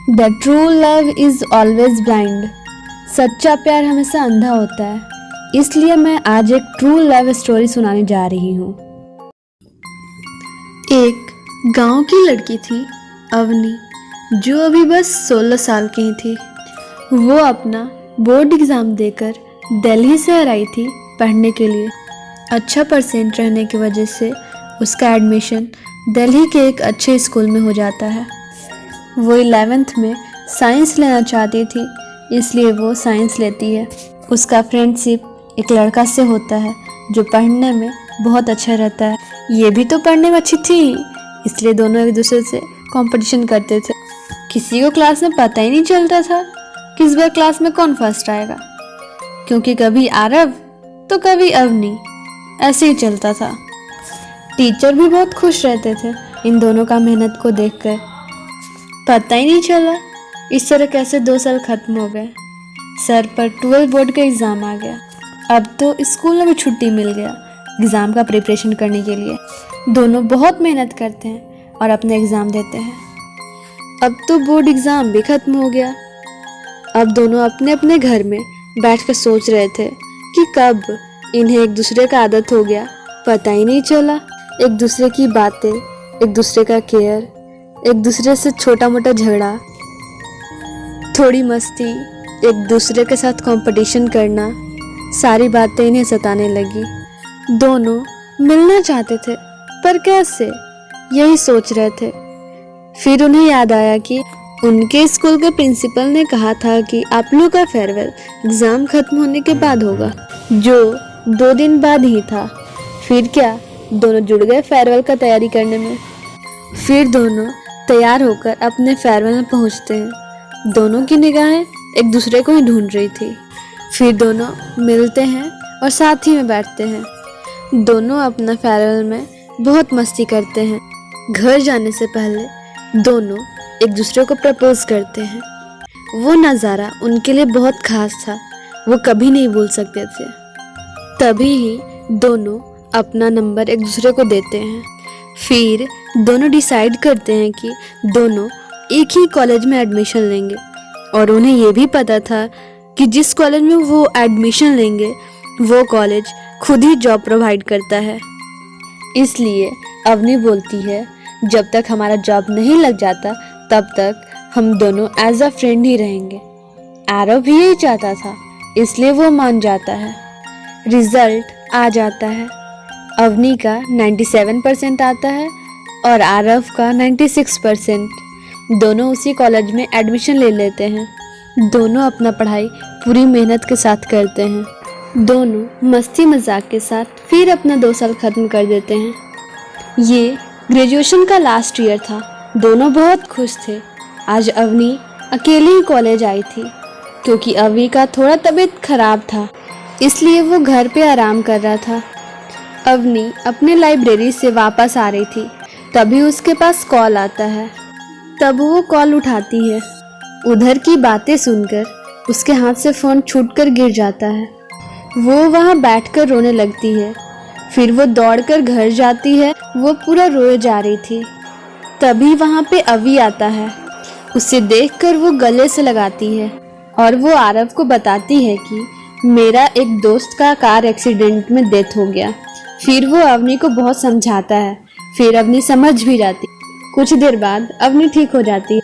The true love is always blind. सच्चा प्यार हमेशा अंधा होता है। इसलिए मैं आज एक ट्रू लव स्टोरी सुनाने जा रही हूँ। एक गांव की लड़की थी अवनी, जो अभी बस 16 साल की ही थी। वो अपना बोर्ड एग्ज़ाम देकर दिल्ली शहर आई थी पढ़ने के लिए। अच्छा परसेंट रहने की वजह से उसका एडमिशन दिल्ली के एक अच्छे स्कूल में हो जाता है। वो 11th में साइंस लेना चाहती थी, इसलिए वो साइंस लेती है। उसका फ्रेंडशिप एक लड़का से होता है जो पढ़ने में बहुत अच्छा रहता है। ये भी तो पढ़ने में अच्छी थी, इसलिए दोनों एक दूसरे से कंपटीशन करते थे। किसी को क्लास में पता ही नहीं चलता था कि इस बार क्लास में कौन फर्स्ट आएगा, क्योंकि कभी आरव तो कभी अवनी, ऐसे ही चलता था। टीचर भी बहुत खुश रहते थे इन दोनों का मेहनत को देखकर। पता ही नहीं चला इस तरह कैसे 2 साल खत्म हो गए। सर पर 12 बोर्ड का एग्ज़ाम आ गया। अब तो स्कूल में भी छुट्टी मिल गया एग्ज़ाम का प्रिपरेशन करने के लिए। दोनों बहुत मेहनत करते हैं और अपने एग्ज़ाम देते हैं। अब तो बोर्ड एग्ज़ाम भी खत्म हो गया। अब दोनों अपने अपने घर में बैठकर सोच रहे थे कि कब इन्हें एक दूसरे का आदत हो गया, पता ही नहीं चला। एक दूसरे की बातें, एक दूसरे का केयर, एक दूसरे से छोटा मोटा झगड़ा, थोड़ी मस्ती, एक दूसरे के साथ कंपटीशन करना, सारी बातें इन्हें सताने लगी। दोनों मिलना चाहते थे, पर कैसे, यही सोच रहे थे। फिर उन्हें याद आया कि उनके स्कूल के प्रिंसिपल ने कहा था कि आप लोगों का फेयरवेल एग्ज़ाम खत्म होने के बाद होगा, जो 2 दिन बाद ही था। फिर क्या, दोनों जुड़ गए फेयरवेल का तैयारी करने में। फिर दोनों तैयार होकर अपने फेयरवेल में पहुंचते हैं। दोनों की निगाहें एक दूसरे को ही ढूंढ रही थी। फिर दोनों मिलते हैं और साथ ही में बैठते हैं। दोनों अपना फेयरवेल में बहुत मस्ती करते हैं। घर जाने से पहले दोनों एक दूसरे को प्रपोज करते हैं। वो नज़ारा उनके लिए बहुत खास था, वो कभी नहीं भूल सकते थे। तभी ही दोनों अपना नंबर एक दूसरे को देते हैं। फिर दोनों डिसाइड करते हैं कि दोनों एक ही कॉलेज में एडमिशन लेंगे। और उन्हें ये भी पता था कि जिस कॉलेज में वो एडमिशन लेंगे वो कॉलेज खुद ही जॉब प्रोवाइड करता है। इसलिए अवनी बोलती है, जब तक हमारा जॉब नहीं लग जाता तब तक हम दोनों एज अ फ्रेंड ही रहेंगे। आरव भी यही चाहता था, इसलिए वो मान जाता है। रिजल्ट आ जाता है। अवनी का 97% आता है और आरव का 96%। दोनों उसी कॉलेज में एडमिशन ले लेते हैं। दोनों अपना पढ़ाई पूरी मेहनत के साथ करते हैं। दोनों मस्ती मजाक के साथ फिर अपना 2 साल ख़त्म कर देते हैं। ये ग्रेजुएशन का लास्ट ईयर था। दोनों बहुत खुश थे। आज अवनी अकेली ही कॉलेज आई थी, क्योंकि अवनी का थोड़ा तबीयत खराब था, इसलिए वो घर पे आराम कर रहा था। अवनी अपने लाइब्रेरी से वापस आ रही थी, तभी उसके पास कॉल आता है। तब वो कॉल उठाती है। उधर की बातें सुनकर उसके हाथ से फ़ोन छूटकर गिर जाता है। वो वहाँ बैठकर रोने लगती है। फिर वो दौड़कर घर जाती है। वो पूरा रोए जा रही थी। तभी वहाँ पे अवी आता है। उसे देखकर वो गले से लगाती है और वो आरव को बताती है कि मेरा एक दोस्त का कार एक्सीडेंट में डेथ हो गया। फिर वो अवनी को बहुत समझाता है। फिर अवनी समझ भी जाती। कुछ देर बाद अवनी ठीक हो जाती है।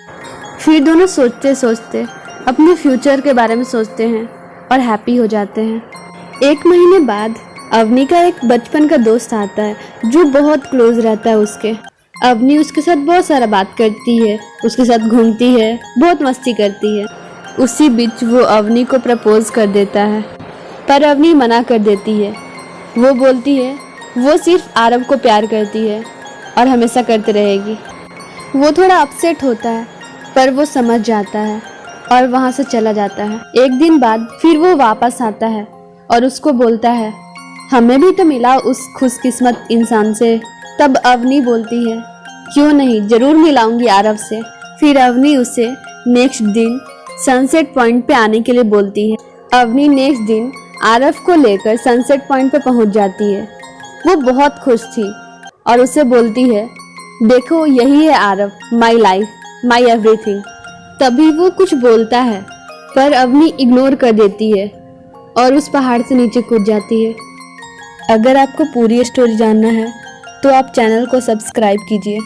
फिर दोनों सोचते सोचते अपने फ्यूचर के बारे में सोचते हैं और हैप्पी हो जाते हैं। 1 महीने बाद अवनी का एक बचपन का दोस्त आता है जो बहुत क्लोज रहता है उसके। अवनी उसके साथ बहुत सारा बात करती है, उसके साथ घूमती है, बहुत मस्ती करती है। उसी बीच वो अवनी को प्रपोज कर देता है, पर अवनी मना कर देती है। वो बोलती है वो सिर्फ आरव को प्यार करती है और हमेशा करते रहेगी। वो थोड़ा अपसेट होता है, पर वो समझ जाता है और वहाँ से चला जाता है। 1 दिन बाद फिर वो वापस आता है और उसको बोलता है हमें भी तो मिला उस खुशकिस्मत इंसान से। तब अवनी बोलती है क्यों नहीं, जरूर मिलाऊंगी आरव से। फिर अवनी उसे नेक्स्ट दिन सनसेट पॉइंट पे आने के लिए बोलती है। अवनी नेक्स्ट दिन आरव को लेकर सनसेट पॉइंट पे पहुंच जाती है। वो बहुत खुश थी और उसे बोलती है देखो यही है Aarav, my life, my everything. तभी वो कुछ बोलता है पर अवनी इग्नोर कर देती है और उस पहाड़ से नीचे कूद जाती है। अगर आपको पूरी स्टोरी जानना है तो आप चैनल को सब्सक्राइब कीजिए।